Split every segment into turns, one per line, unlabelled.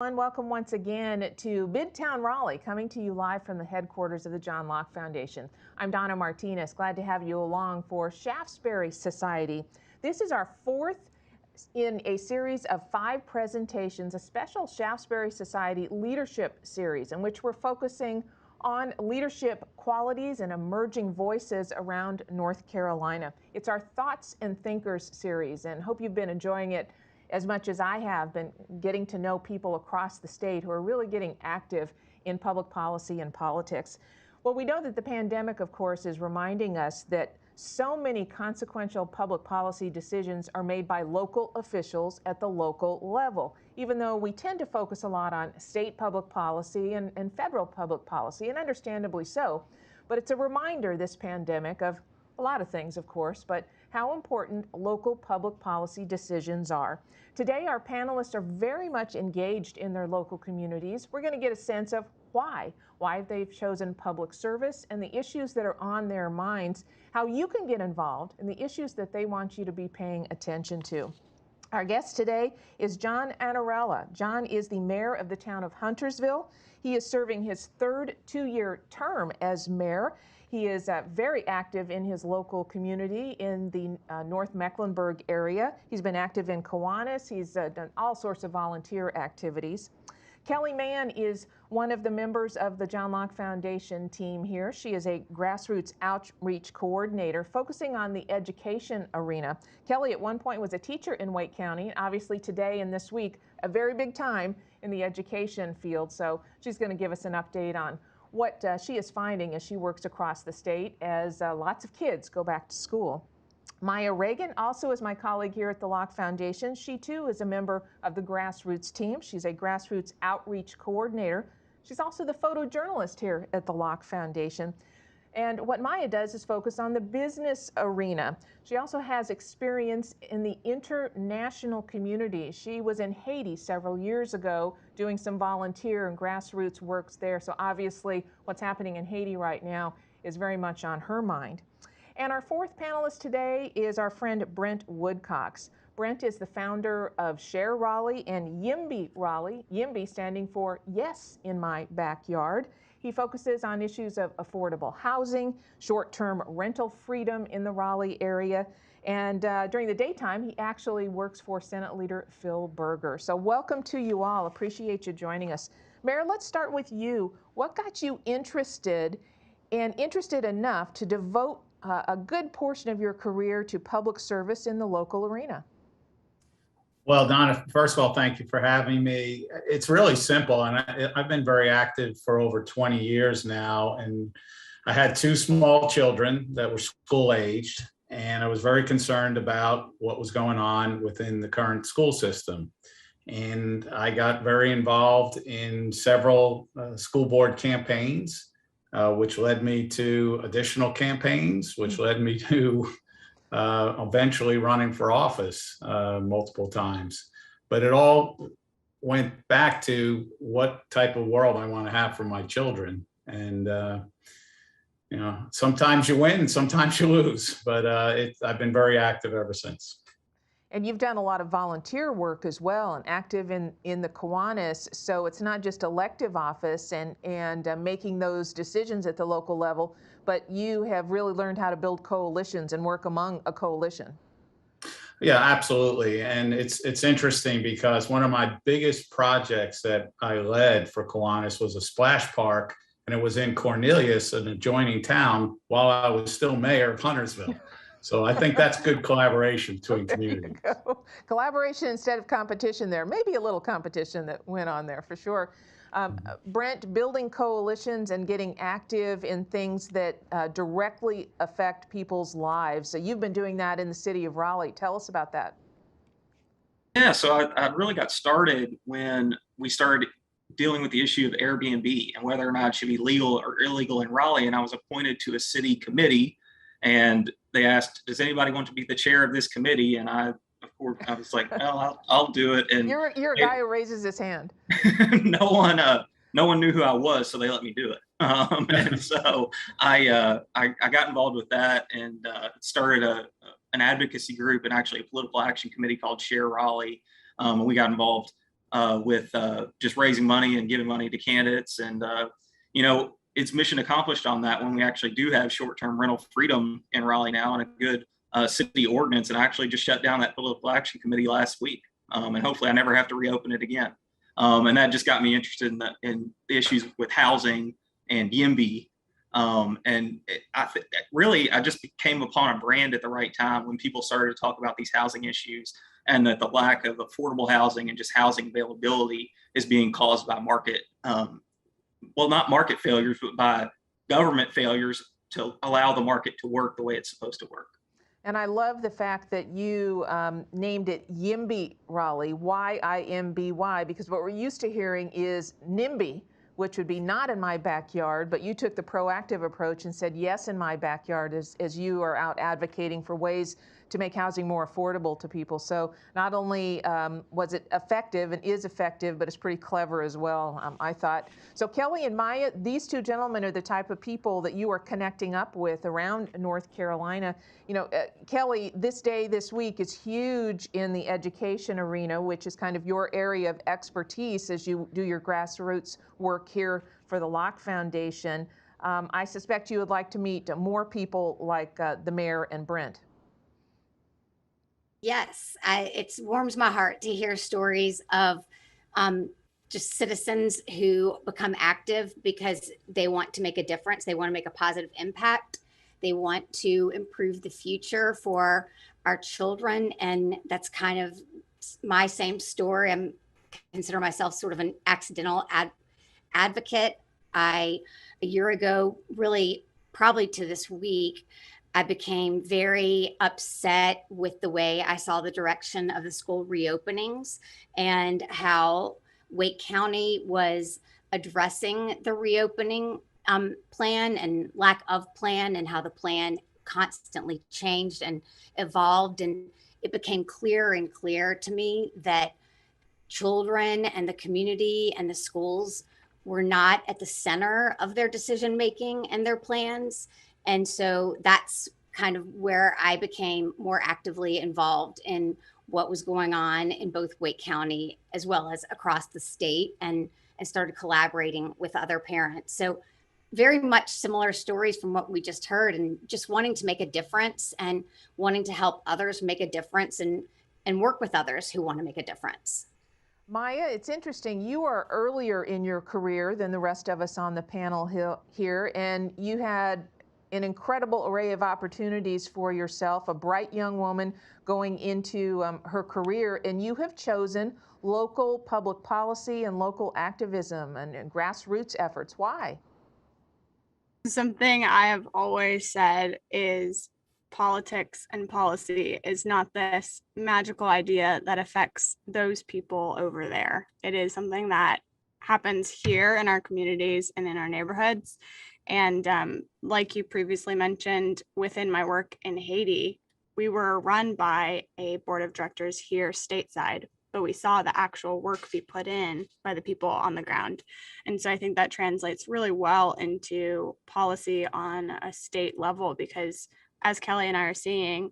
And welcome once again to Midtown Raleigh, coming to you live from the headquarters of the John Locke Foundation. I'm Donna Martinez, glad to have you along for Shaftesbury Society. This is our fourth in a series of 5 presentations, a special Shaftesbury Society leadership series in which we're focusing on leadership qualities and emerging voices around North Carolina. It's our Thoughts and Thinkers series, and hope you've been enjoying it as much as I have been, getting to know people across the state who are really getting active in public policy and politics. Well, we know that the pandemic, of course, is reminding us that so many consequential public policy decisions are made by local officials at the local level, even though we tend to focus a lot on state public policy and federal public policy, and understandably so. But it's a reminder, this pandemic, of a lot of things, of course, but how important local public policy decisions are. Today, our panelists are very much engaged in their local communities. We're going to get a sense of why they've chosen public service and the issues that are on their minds, how you can get involved in the issues that they want you to be paying attention to. Our guest today is John Annarella. John is the mayor of the town of Huntersville. He is serving his third 2-year term as mayor. He is very active in his local community in the North Mecklenburg area. He's been active in Kiwanis. He's done all sorts of volunteer activities. Kelly Mann is one of the members of the John Locke Foundation team here. She is a grassroots outreach coordinator focusing on the education arena. Kelly at one point was a teacher in Wake County. Obviously today and this week, a very big time in the education field. So she's going to give us an update on what she is finding as she works across the state as lots of kids go back to school. Maya Reagan also is my colleague here at the Locke Foundation. She too is a member of the grassroots team. She's a grassroots outreach coordinator. She's also the photojournalist here at the Locke Foundation. And what Maya does is focus on the business arena. She also has experience in the international community. She was in Haiti several years ago doing some volunteer and grassroots works there. So obviously what's happening in Haiti right now is very much on her mind. And our fourth panelist today is our friend Brent Woodcox. Brent is the founder of Share Raleigh and YIMBY Raleigh, YIMBY standing for Yes in My Backyard. He focuses on issues of affordable housing, short-term rental freedom in the Raleigh area, and during the daytime, he actually works for Senate Leader Phil Berger. So welcome to you all. Appreciate you joining us. Mayor, let's start with you. What got you interested enough to devote a good portion of your career to public service in the local arena?
Well, Donna, first of all, thank you for having me. It's really simple, and I've been very active for over 20 years now, and I had 2 small children that were school-aged, and I was very concerned about what was going on within the current school system. And I got very involved in several school board campaigns, which led me to additional campaigns, which led me to eventually running for office multiple times. But it all went back to what type of world I want to have for my children. And, you know, sometimes you win, sometimes you lose, but I've been very active ever since.
And you've done a lot of volunteer work as well and active in the Kiwanis. So it's not just elective office and making those decisions at the local level, but you have really learned how to build coalitions and work among a coalition.
Yeah, absolutely. And it's interesting because one of my biggest projects that I led for Kiwanis was a splash park, and it was in Cornelius, an adjoining town, while I was still mayor of Huntersville. So I think that's good collaboration between communities.
Collaboration instead of competition there. Maybe a little competition that went on there for sure. Brent, building coalitions and getting active in things that directly affect people's lives. So you've been doing that in the city of Raleigh. Tell us about that.
Yeah, so I really got started when we started dealing with the issue of Airbnb and whether or not it should be legal or illegal in Raleigh. And I was appointed to a city committee, and they asked, does anybody want to be the chair of this committee? And I was like, well, I'll do it. And
you're a guy who raises his hand.
no one knew who I was, so they let me do it. And so I got involved with that and started an advocacy group and actually a political action committee called Share Raleigh. And we got involved with just raising money and giving money to candidates. And, it's mission accomplished on that when we actually do have short-term rental freedom in Raleigh now and a good city ordinance. And I actually just shut down that political action committee last week. And hopefully I never have to reopen it again. And that just got me interested in the issues with housing and YIMBY. I just came upon a brand at the right time when people started to talk about these housing issues, and that the lack of affordable housing and just housing availability is being caused by market, not market failures, but by government failures to allow the market to work the way it's supposed to work.
And I love the fact that you named it YIMBY Raleigh, YIMBY, because what we're used to hearing is NIMBY, which would be not in my backyard, but you took the proactive approach and said, yes, in my backyard, as you are out advocating for ways to make housing more affordable to people. So not only was it effective and is effective, but it's pretty clever as well, I thought. So Kelly and Maya, these two gentlemen are the type of people that you are connecting up with around North Carolina. Kelly, this day, this week is huge in the education arena, which is kind of your area of expertise as you do your grassroots work here for the Locke Foundation. I suspect you would like to meet more people like the mayor and Brent.
Yes, it warms my heart to hear stories of just citizens who become active because they want to make a difference. They want to make a positive impact. They want to improve the future for our children. And that's kind of my same story. I consider myself sort of an accidental advocate. A year ago, really probably to this week, I became very upset with the way I saw the direction of the school reopenings and how Wake County was addressing the reopening plan and lack of plan, and how the plan constantly changed and evolved. And it became clearer and clearer to me that children and the community and the schools were not at the center of their decision making and their plans. And so that's kind of where I became more actively involved in what was going on in both Wake County as well as across the state, and started collaborating with other parents. So very much similar stories from what we just heard, and just wanting to make a difference and wanting to help others make a difference and work with others who want to make a difference.
Maya, it's interesting. You are earlier in your career than the rest of us on the panel here, and you had an incredible array of opportunities for yourself, a bright young woman going into her career, and you have chosen local public policy and local activism and grassroots efforts. Why?
Something I have always said is politics and policy is not this magical idea that affects those people over there. It is something that happens here in our communities and in our neighborhoods. And like you previously mentioned, within my work in Haiti, we were run by a board of directors here stateside, but we saw the actual work be put in by the people on the ground. And so I think that translates really well into policy on a state level, because as Kelly and I are seeing,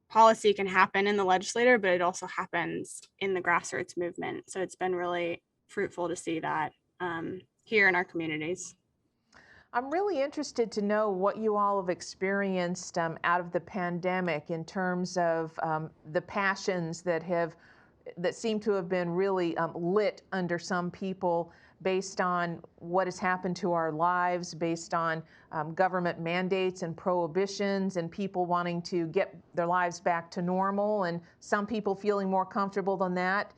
policy can happen in the legislature, but it also happens in the grassroots movement. So it's been really fruitful to see that here in our communities.
I'm really interested to know what you all have experienced out of the pandemic in terms of the passions that seem to have been really lit under some people based on what has happened to our lives, based on government mandates and prohibitions, and people wanting to get their lives back to normal, and some people feeling more comfortable than that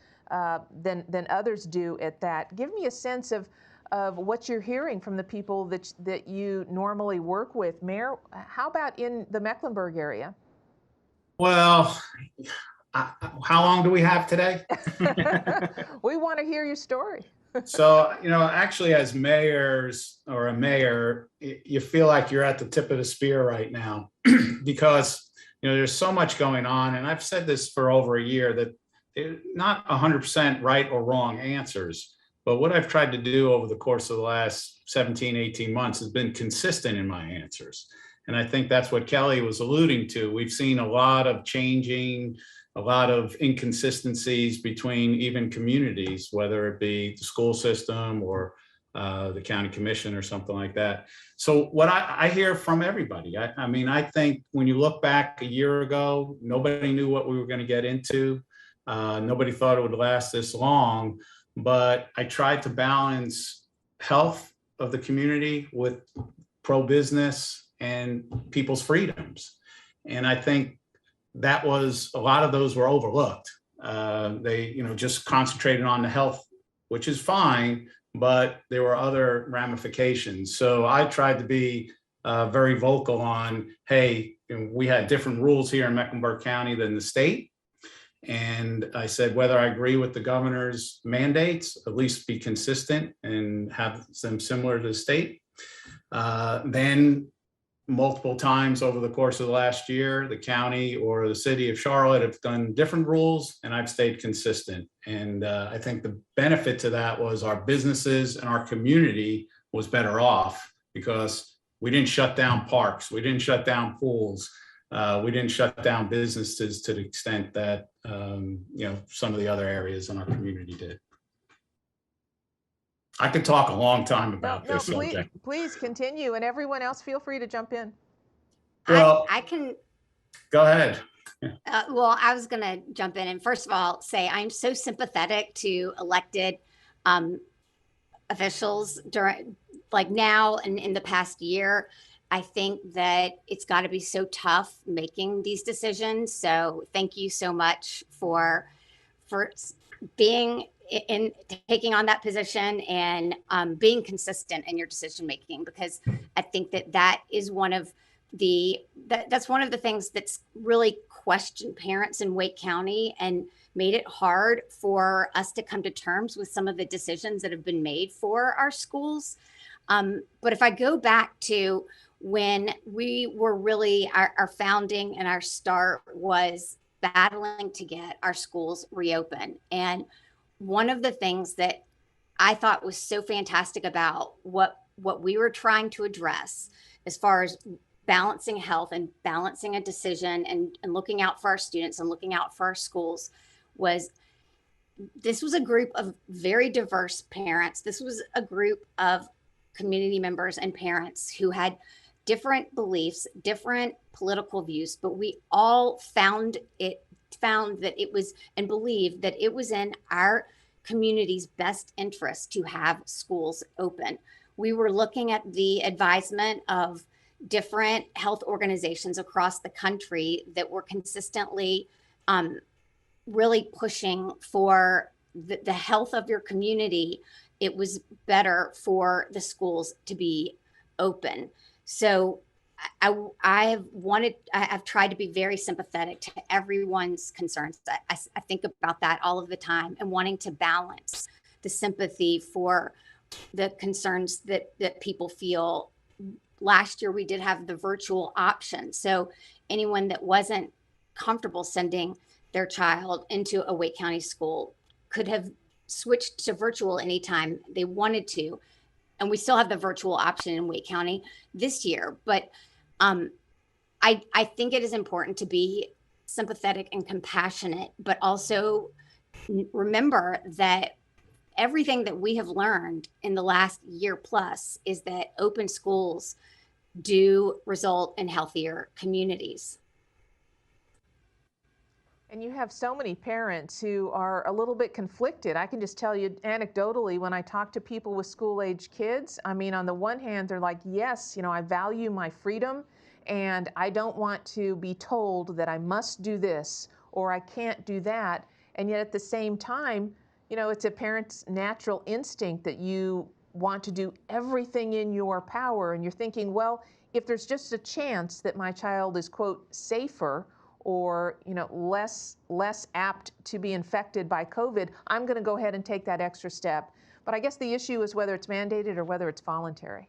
than others do at that. Give me a sense of what you're hearing from the people that you normally work with. Mayor, how about in the Mecklenburg area?
Well, how long do we have today?
We want to hear your story.
So, actually as mayors or a mayor, you feel like you're at the tip of the spear right now because, there's so much going on. And I've said this for over a year that they're not 100% right or wrong answers. But what I've tried to do over the course of the last 17, 18 months has been consistent in my answers. And I think that's what Kelly was alluding to. We've seen a lot of changing a lot of inconsistencies between even communities, whether it be the school system or the county commission or something like that. So what I hear from everybody, I mean, I think when you look back a year ago, nobody knew what we were going to get into. Nobody thought it would last this long, but I tried to balance health of the community with pro-business and people's freedoms. And I think that was, a lot of those were overlooked. They, just concentrated on the health, which is fine, but there were other ramifications. So I tried to be very vocal on, hey, we had different rules here in Mecklenburg County than the state. And I said, whether I agree with the governor's mandates, at least be consistent and have them similar to the state. Then multiple times over the course of the last year, the county or the city of Charlotte have done different rules, and I've stayed consistent. And I think the benefit to that was our businesses and our community was better off, because we didn't shut down parks, we didn't shut down pools, we didn't shut down businesses to the extent that some of the other areas in our community did. I could talk a long time about this subject.
Please continue, and everyone else feel free to jump in.
Well,
I can.
Go ahead.
Well, I was going to jump in and first of all say I'm so sympathetic to elected officials during, like now and in the past year. I think that it's got to be so tough making these decisions. So thank you so much for being in taking on that position and being consistent in your decision making, because I think that is one of that's one of the things that's really questioned parents in Wake County and made it hard for us to come to terms with some of the decisions that have been made for our schools. But if I go back to when we were really, our founding and our start was battling to get our schools reopened. And one of the things that I thought was so fantastic about what we were trying to address as far as balancing health and balancing a decision and looking out for our students and looking out for our schools was, this was a group of very diverse parents. This was a group of community members and parents who had different beliefs, different political views, but we all found that it was, and believed that it was in our community's best interest to have schools open. We were looking at the advisement of different health organizations across the country that were consistently really pushing for the health of your community. It was better for the schools to be open. So I've tried to be very sympathetic to everyone's concerns. I think about that all of the time, and wanting to balance the sympathy for the concerns that people feel. Last year, we did have the virtual option. So anyone that wasn't comfortable sending their child into a Wake County school could have switched to virtual anytime they wanted to. And we still have the virtual option in Wake County this year. But I think it is important to be sympathetic and compassionate, but also remember that everything that we have learned in the last year plus is that open schools do result in healthier communities.
And you have so many parents who are a little bit conflicted. I can just tell you anecdotally, when I talk to people with school-age kids, I mean, on the one hand, they're like, yes, I value my freedom and I don't want to be told that I must do this or I can't do that. And yet at the same time, it's a parent's natural instinct that you want to do everything in your power. And you're thinking, well, if there's just a chance that my child is, quote, safer or less apt to be infected by COVID, I'm going to go ahead and take that extra step. But I guess the issue is whether it's mandated or whether it's voluntary.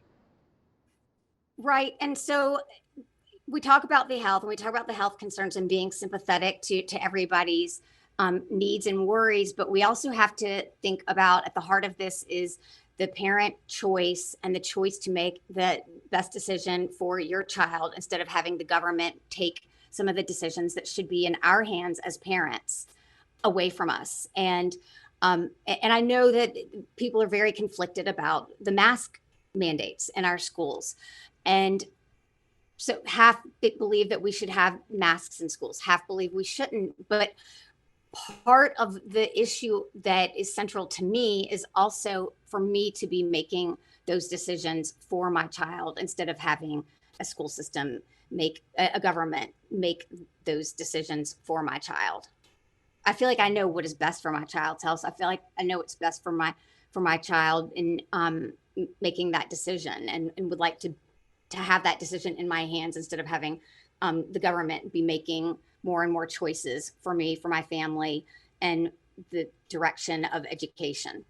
Right. And so we talk about the health, and we talk about the health concerns and being sympathetic to everybody's needs and worries. But we also have to think about, at the heart of this is the parent choice and the choice to make the best decision for your child instead of having the government take some of the decisions that should be in our hands as parents away from us. And I know that people are very conflicted about the mask mandates in our schools. And so half believe that we should have masks in schools, half believe we shouldn't. But part of the issue that is central to me is also for me to be making those decisions for my child instead of having a school system make a government make those decisions for my child. I feel like I know what is best for my child's health. I feel like I know what's best for my child in making that decision, and would like to have that decision in my hands instead of having the government be making more and more choices for me, for my family, and the direction of education.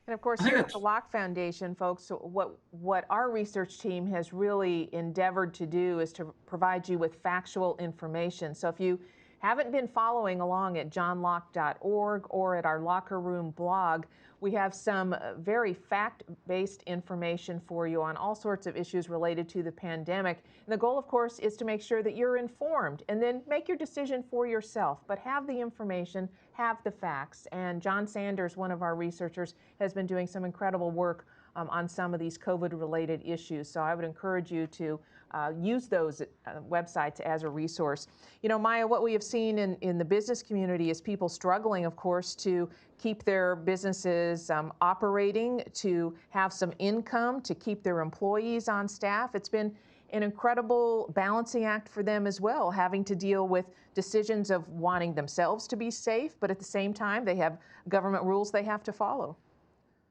And of course, here at the Locke Foundation, folks, what our research team has really endeavored to do is to provide you with factual information. So if you haven't been following along at johnlocke.org or at our Locker Room blog, we have some very fact-based information for you on all sorts of issues related to the pandemic. And the goal, of course, is to make sure that you're informed and then make your decision for yourself, but have the information, have the facts. And John Sanders, one of our researchers, has been doing some incredible work on some of these COVID-related issues. So I would encourage you to use those websites as a resource. You know, Maya, what we have seen in the business community is people struggling, of course, to keep their businesses operating, to have some income, to keep their employees on staff. It's been an incredible balancing act for them as well, having to deal with decisions of wanting themselves to be safe, but at the same time, they have government rules they have to follow.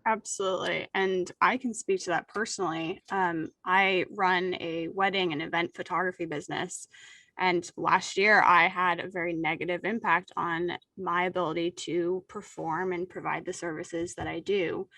Absolutely. And I can speak to that personally. I run a wedding and event photography business. And last year, I had a very negative impact on my ability to perform and provide the services that I do.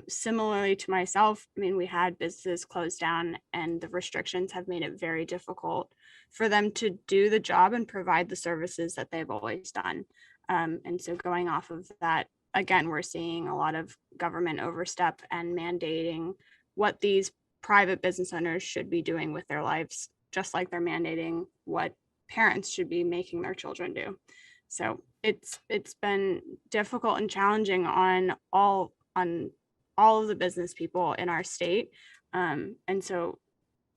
Similarly to myself, I mean, we had businesses closed down, and the restrictions have made it very difficult for them to do the job and provide the services that they've always done. And so going off of that, again, we're seeing a lot of government overstep and mandating what these private business owners should be doing with their lives, just like they're mandating what parents should be making their children do. So it's been difficult and challenging on all of the business people in our state. And so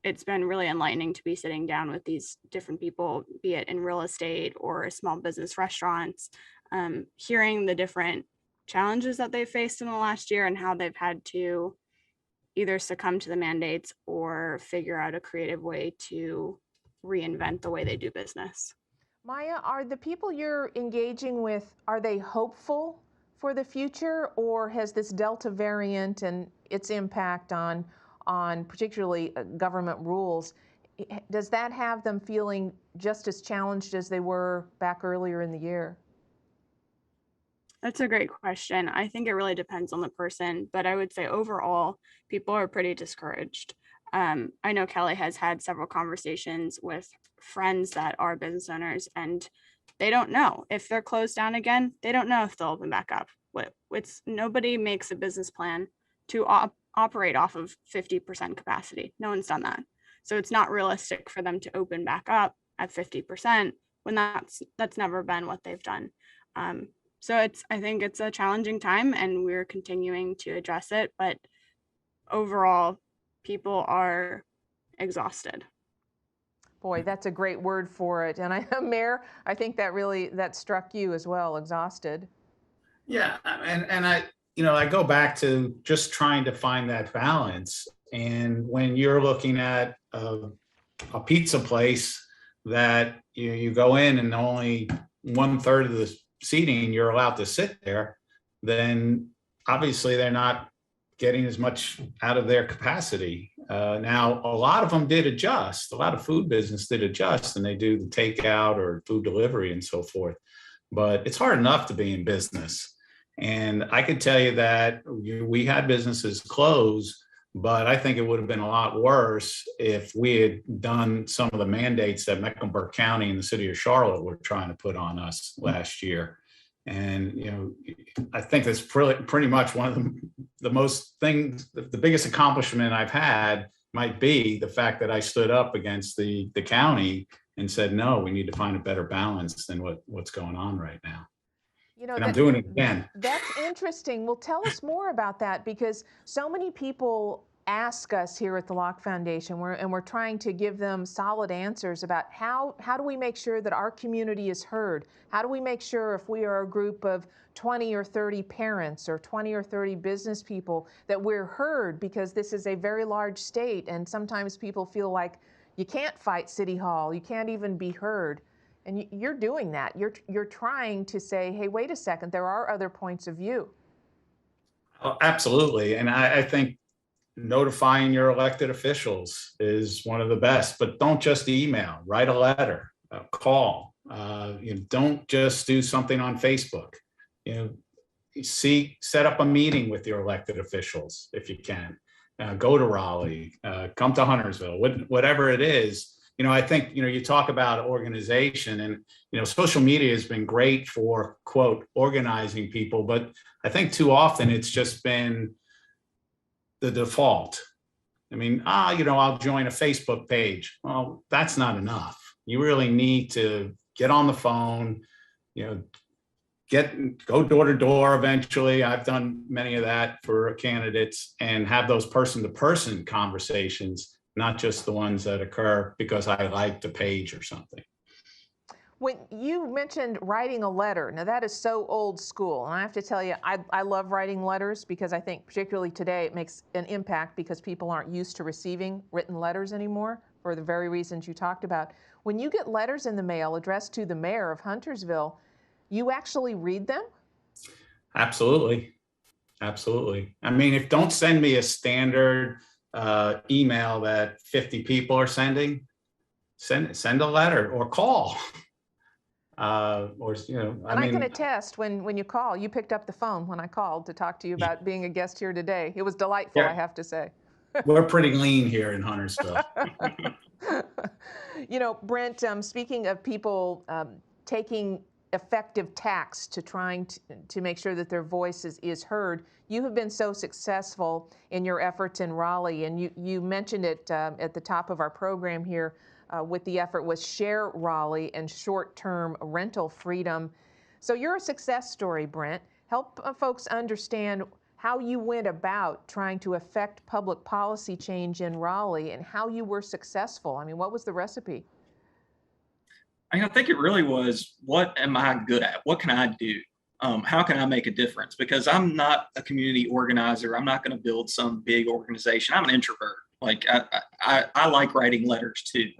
it's been really enlightening to be sitting down with these different people, be it in real estate or small business restaurants, hearing the different challenges that they've faced in the last year and how they've had to either succumb to the mandates or figure out a creative way to reinvent the way they do business.
Maya, are the people you're engaging with, are they hopeful for the future, or has this Delta variant and its impact on particularly government rules, does that have them feeling just as challenged as they were back earlier in the year?
That's a great question. I think it really depends on the person, but I would say overall, people are pretty discouraged. I know Kelly has had several conversations with friends that are business owners, and they don't know if they're closed down again. They don't know if they'll open back up. Nobody makes a business plan to operate off of 50% capacity. No one's done that. So it's not realistic for them to open back up at 50% when that's never been what they've done. So I think it's a challenging time, and we're continuing to address it, but overall, people are exhausted.
Boy, that's a great word for it. And Mayor, I think that struck you as well, exhausted.
Yeah, and I go back to just trying to find that balance. And when you're looking at a pizza place that you go in and only 1/3 of the seating you're allowed to sit there, then obviously they're not getting as much out of their capacity. Now, a lot of them did adjust. A lot of food business did adjust, and they do the takeout or food delivery and so forth. But it's hard enough to be in business. And I can tell you that we had businesses close, but I think it would have been a lot worse if we had done some of the mandates that Mecklenburg County and the city of Charlotte were trying to put on us last year. And, I think that's pretty much one of the most things, the biggest accomplishment I've had might be the fact that I stood up against the county and said, no, we need to find a better balance than what's going on right now.
You know,
And I'm doing it again.
That's interesting. Well, tell us more about that, because so many people ask us here at the Locke Foundation, and we're trying to give them solid answers about how do we make sure that our community is heard? How do we make sure, if we are a group of 20 or 30 parents or 20 or 30 business people, that we're heard, because this is a very large state, and sometimes people feel like you can't fight City Hall, you can't even be heard. And you're doing that. You're trying to say, hey, wait a second, there are other points of view.
Oh, absolutely. And I think notifying your elected officials is one of the best, but don't just email, write a letter, call. Don't just do something on Facebook. Set up a meeting with your elected officials if you can. Go to Raleigh, come to Huntersville, whatever it is. I think, you talk about organization, and, social media has been great for, quote, organizing people, but I think too often it's just been the default. I mean, I'll join a Facebook page. Well, that's not enough. You really need to get on the phone, go door to door eventually. I've done many of that for candidates, and have those person-to-person conversations, not just the ones that occur because I liked a page or something.
When you mentioned writing a letter, now that is so old school. And I have to tell you, I love writing letters, because I think particularly today it makes an impact, because people aren't used to receiving written letters anymore for the very reasons you talked about. When you get letters in the mail addressed to the mayor of Huntersville, you actually read them?
Absolutely. Absolutely. I mean, don't send me a standard email that 50 people are sending. Send a letter or call. I
can attest, when you call, you picked up the phone when I called to talk to you about being a guest here today. It was delightful, yeah. I have to say.
We're pretty lean here in Huntersville.
Brent, speaking of people taking effective tacts to trying to make sure that their voice is heard, you have been so successful in your efforts in Raleigh, and you mentioned it at the top of our program here with the effort was Share Raleigh and short-term rental freedom. So you're a success story, Brent. Help folks understand how you went about trying to affect public policy change in Raleigh and how you were successful. I mean, what was the recipe?
I think it really was, what am I good at? What can I do? How can I make a difference? Because I'm not a community organizer. I'm not going to build some big organization. I'm an introvert. Like I like writing letters too.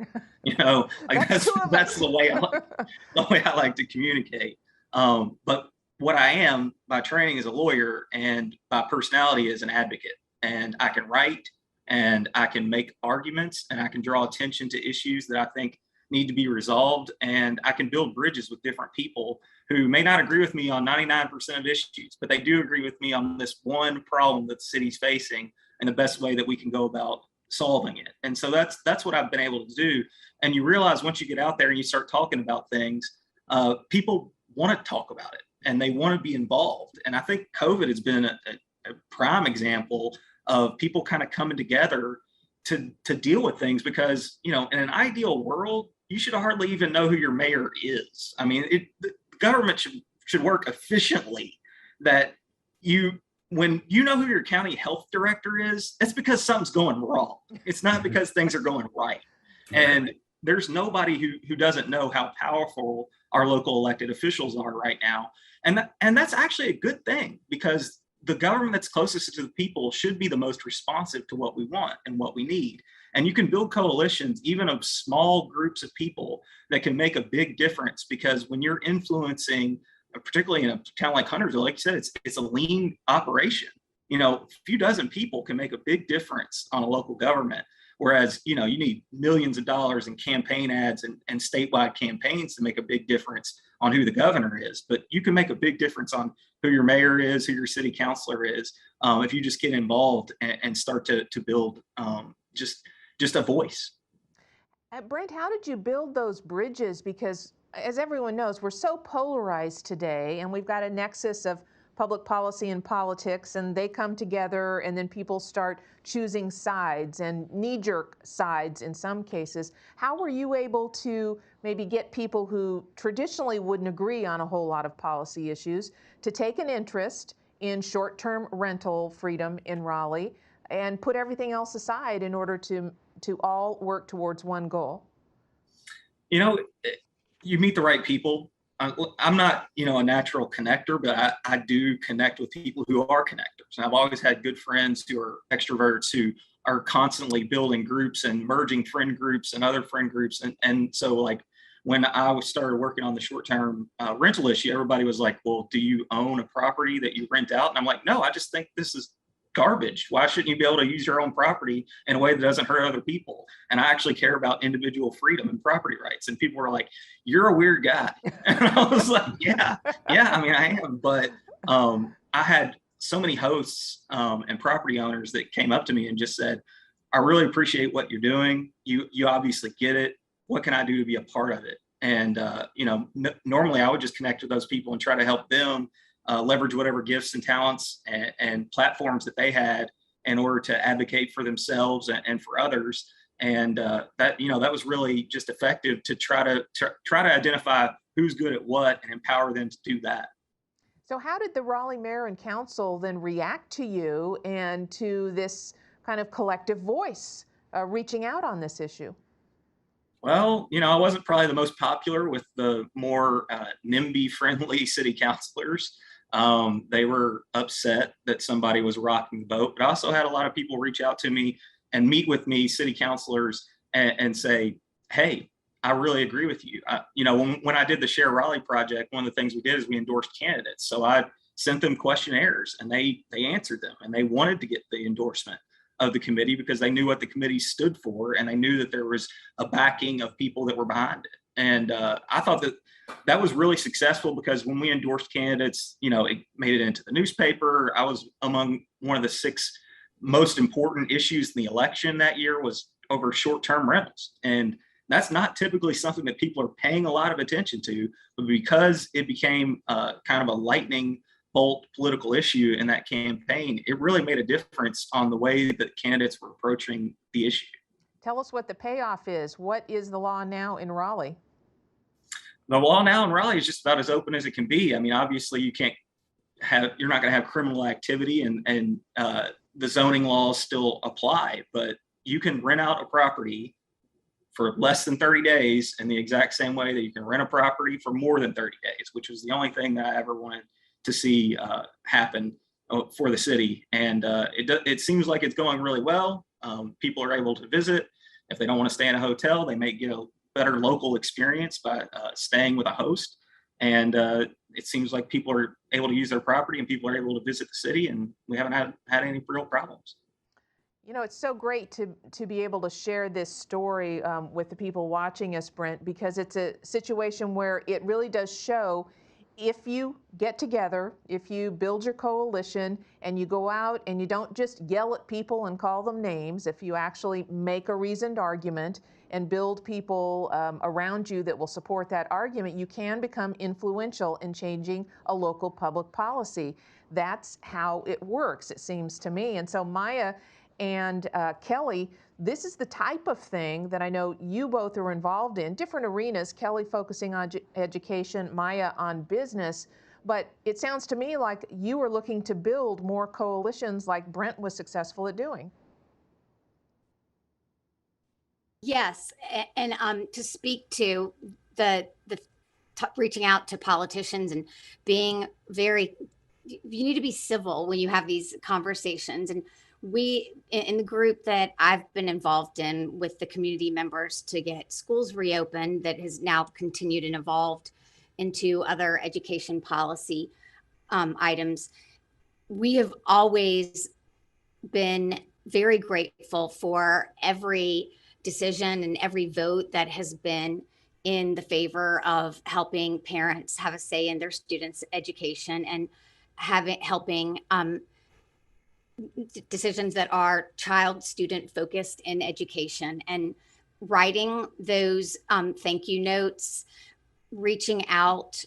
That's the way I like to communicate. But what I am by training as a lawyer and by personality as an advocate, and I can write and I can make arguments and I can draw attention to issues that I think need to be resolved, and I can build bridges with different people who may not agree with me on 99% of issues, but they do agree with me on this one problem that the city's facing and the best way that we can go about solving it. And so that's what I've been able to do. And you realize once you get out there and you start talking about things, people want to talk about it and they want to be involved. And I think COVID has been a prime example of people kind of coming together to deal with things, because, in an ideal world, you should hardly even know who your mayor is. I mean, the government should work efficiently, that when you know who your county health director is, it's because something's going wrong. It's not because things are going right. And there's nobody who doesn't know how powerful our local elected officials are right now. And that's actually a good thing, because the government that's closest to the people should be the most responsive to what we want and what we need. And you can build coalitions, even of small groups of people, that can make a big difference, because when you're influencing, particularly in a town like Huntersville, like you said, it's a lean operation. A few dozen people can make a big difference on a local government. Whereas, you need millions of dollars in campaign ads and statewide campaigns to make a big difference on who the governor is. But you can make a big difference on who your mayor is, who your city councilor is, if you just get involved and start to build just a voice.
Brent, how did you build those bridges? Because as everyone knows, we're so polarized today, and we've got a nexus of public policy and politics, and they come together, and then people start choosing sides and knee-jerk sides in some cases. How were you able to maybe get people who traditionally wouldn't agree on a whole lot of policy issues to take an interest in short-term rental freedom in Raleigh and put everything else aside in order to all work towards one goal?
You know, you meet the right people. I'm not, a natural connector, but I do connect with people who are connectors. And I've always had good friends who are extroverts who are constantly building groups and merging friend groups and other friend groups. And so like when I started working on the short-term rental issue, everybody was like, well, do you own a property that you rent out? And I'm like, no, I just think this is garbage. Why shouldn't you be able to use your own property in a way that doesn't hurt other people? And I actually care about individual freedom and property rights. And people were like, you're a weird guy. And I was like, yeah, I mean, I am. But I had so many hosts and property owners that came up to me and just said, I really appreciate what you're doing. You obviously get it. What can I do to be a part of it? And, normally I would just connect with those people and try to help them leverage whatever gifts and talents and platforms that they had in order to advocate for themselves and for others. And that was really just effective to try to identify who's good at what and empower them to do that.
So how did the Raleigh Mayor and Council then react to you and to this kind of collective voice reaching out on this issue?
Well, I wasn't probably the most popular with the more NIMBY-friendly city councilors. They were upset that somebody was rocking the boat, but I also had a lot of people reach out to me and meet with me, city councilors, and say, hey, I really agree with you. When I did the Share Raleigh project, one of the things we did is we endorsed candidates. So I sent them questionnaires and they answered them, and they wanted to get the endorsement of the committee because they knew what the committee stood for, and they knew that there was a backing of people that were behind it. And I thought that was really successful because when we endorsed candidates, it made it into the newspaper. I was among one of the 6 most important issues in the election that year was over short-term rentals. And that's not typically something that people are paying a lot of attention to, but because it became kind of a lightning bolt political issue in that campaign, it really made a difference on the way that candidates were approaching the issue.
Tell us what the payoff is. What is the law now in Raleigh?
The law now in Raleigh is just about as open as it can be. I mean, obviously you're not going to have criminal activity and the zoning laws still apply, but you can rent out a property for less than 30 days in the exact same way that you can rent a property for more than 30 days, which was the only thing that I ever wanted to see happen for the city. And it seems like it's going really well. People are able to visit. If they don't want to stay in a hotel, they may get a better local experience by staying with a host. And it seems like people are able to use their property and people are able to visit the city, and we haven't had any real problems.
It's so great to be able to share this story with the people watching us, Brent, because it's a situation where it really does show if you get together, if you build your coalition and you go out and you don't just yell at people and call them names, if you actually make a reasoned argument and build people around you that will support that argument, you can become influential in changing a local public policy. That's how it works, it seems to me. And so Maya and Kelly, this is the type of thing that I know you both are involved in, different arenas, Kelly focusing on education, Maya on business, but it sounds to me like you are looking to build more coalitions like Brent was successful at doing.
Yes, and to speak to the reaching out to politicians and being you need to be civil when you have these conversations. And we, in the group that I've been involved in with the community members to get schools reopened, that has now continued and evolved into other education policy items, we have always been very grateful for every decision and every vote that has been in the favor of helping parents have a say in their students' education and helping decisions that are child student focused in education, and writing those thank you notes, reaching out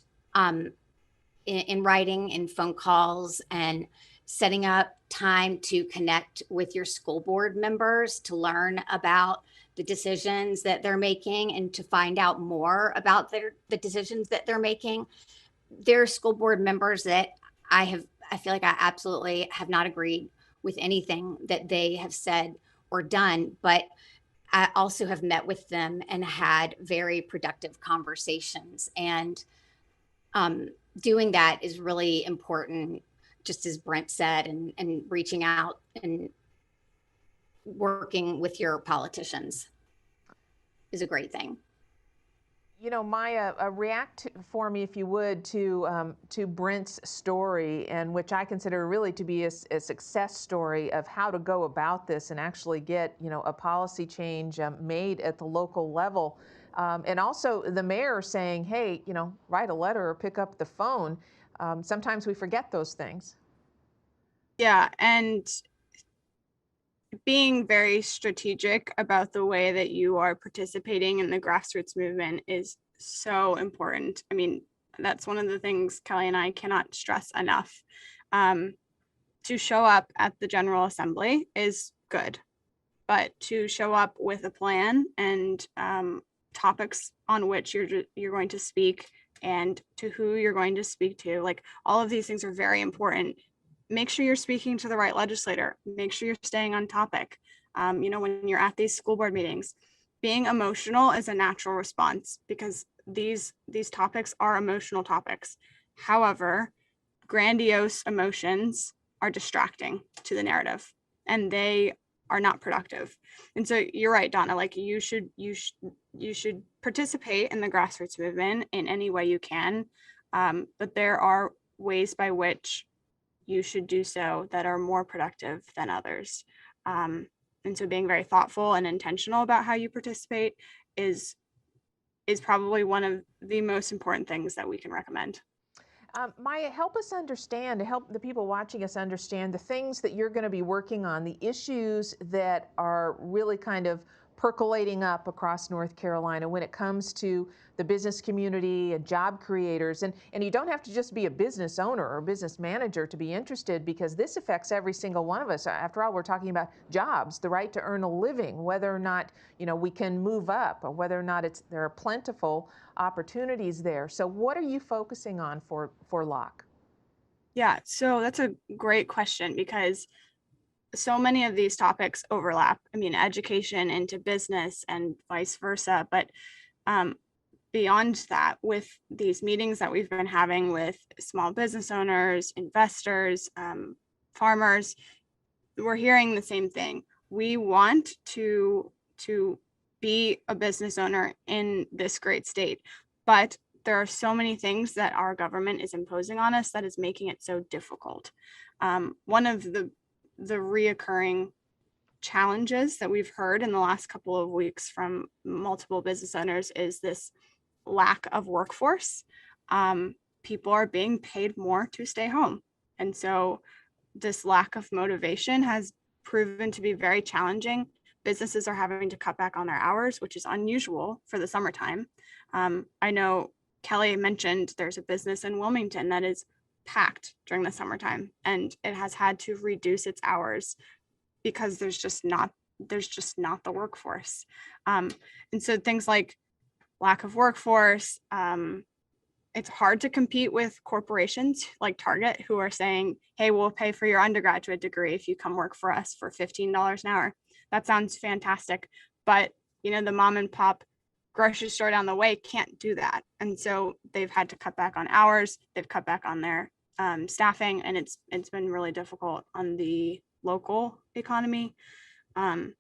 in writing, in phone calls, and setting up time to connect with your school board members to learn about the decisions that they're making and to find out more about the decisions that they're making. There are school board members that I feel like I absolutely have not agreed with anything that they have said or done, but I also have met with them and had very productive conversations. And doing that is really important, just as Brent said, and reaching out and working with your politicians is a great thing.
You know, Maya, react for me, if you would, to Brent's story, and which I consider really to be a success story of how to go about this and actually get, you know, a policy change made at the local level. And also the mayor saying, hey, you know, write a letter or pick up the phone. Sometimes we forget those things.
Yeah, and being very strategic about the way that you are participating in the grassroots movement is so important. I mean, that's one of the things Kelly and I cannot stress enough. To show up at the General Assembly is good, but to show up with a plan and topics on which you're going to speak and to who you're going to speak to, like all of these things are very important. Make sure you're speaking to the right legislator. Make sure you're staying on topic. You know, when you're at these school board meetings, being emotional is a natural response because these topics are emotional topics. However, grandiose emotions are distracting to the narrative and they are not productive. And so you're right, Donna, like you should participate in the grassroots movement in any way you can. But there are ways by which you should do so that are more productive than others. And so being very thoughtful and intentional about how you participate is probably one of the most important things that we can recommend.
Maya, help us understand, help the people watching us understand the things that you're going to be working on, the issues that are really kind of percolating up across North Carolina when it comes to the business community and job creators. And you don't have to just be a business owner or business manager to be interested, because this affects every single one of us. After all, we're talking about jobs, the right to earn a living, whether or not, you know, we can move up, or whether or not there are plentiful opportunities there. So what are you focusing on for Locke?
Yeah, so that's a great question because so many of these topics overlap. I mean, education into business and vice versa. But beyond that, with these meetings that we've been having with small business owners, investors, farmers, we're hearing the same thing. We want to be a business owner in this great state, but there are so many things that our government is imposing on us that is making it so difficult. One of the reoccurring challenges that we've heard in the last couple of weeks from multiple business owners is this lack of workforce. People are being paid more to stay home. And so this lack of motivation has proven to be very challenging. Businesses are having to cut back on their hours, which is unusual for the summertime. I know Kelly mentioned there's a business in Wilmington that is packed during the summertime, and it has had to reduce its hours because there's just not the workforce. And so things like lack of workforce, it's hard to compete with corporations like Target, who are saying, hey, we'll pay for your undergraduate degree if you come work for us for $15 an hour. That sounds fantastic. But, you know, the mom and pop grocery store down the way can't do that. And so they've had to cut back on hours. They've cut back on their staffing, and it's been really difficult on the local economy. And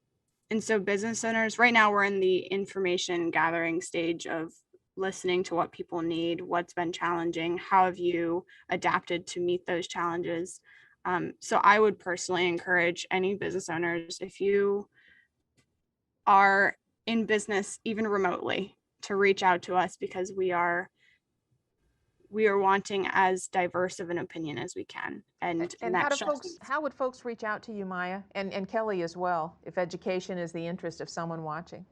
so business owners, right now we're in the information gathering stage of listening to what people need, what's been challenging, how have you adapted to meet those challenges. So I would personally encourage any business owners, if you are in business even remotely, to reach out to us, because we are wanting as diverse of an opinion as we can. And
how would folks reach out to you, Maya, and Kelly as well, if education is the interest of someone watching?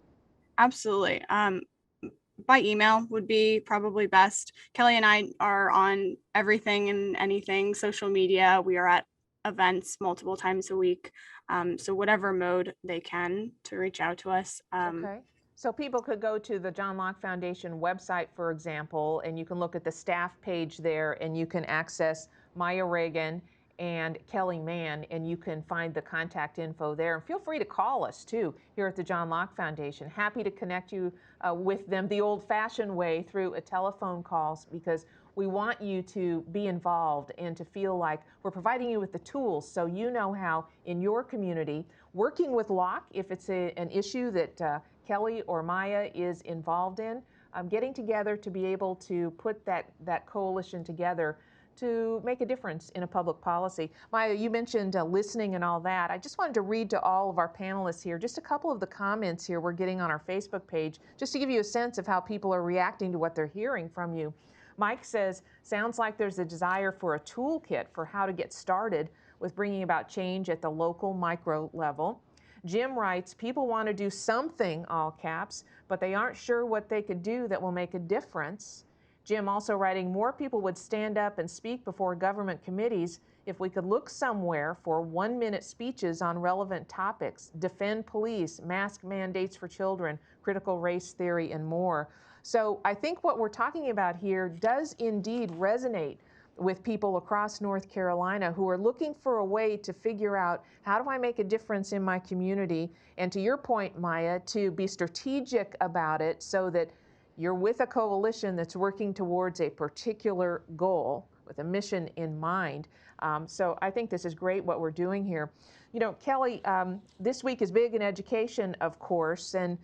Absolutely. by email would be probably best. Kelly and I are on everything and anything social media. We are at events multiple times a week. So whatever mode they can to reach out to us.
Okay. So people could go to the John Locke Foundation website, for example, and you can look at the staff page there, and you can access Maya Reagan and Kelly Mann, and you can find the contact info there. And feel free to call us too here at the John Locke Foundation. Happy to connect you with them the old-fashioned way through a telephone calls, because we want you to be involved and to feel like we're providing you with the tools so you know how in your community, working with Locke, if it's an issue that Kelly or Maya is involved in, getting together to be able to put that coalition together to make a difference in a public policy. Maya, you mentioned listening and all that. I just wanted to read to all of our panelists here just a couple of the comments here we're getting on our Facebook page, just to give you a sense of how people are reacting to what they're hearing from you. Mike says, sounds like there's a desire for a toolkit for how to get started with bringing about change at the local micro level. Jim writes, people want to do something, all caps, but they aren't sure what they could do that will make a difference. Jim also writing, more people would stand up and speak before government committees if we could look somewhere for 1-minute speeches on relevant topics, defend police, mask mandates for children, critical race theory, and more. So I think what we're talking about here does indeed resonate with people across North Carolina who are looking for a way to figure out, how do I make a difference in my community? And to your point, Maya, to be strategic about it so that you're with a coalition that's working towards a particular goal with a mission in mind. So I think this is great what we're doing here. You know, Kelly, this week is big in education, of course, and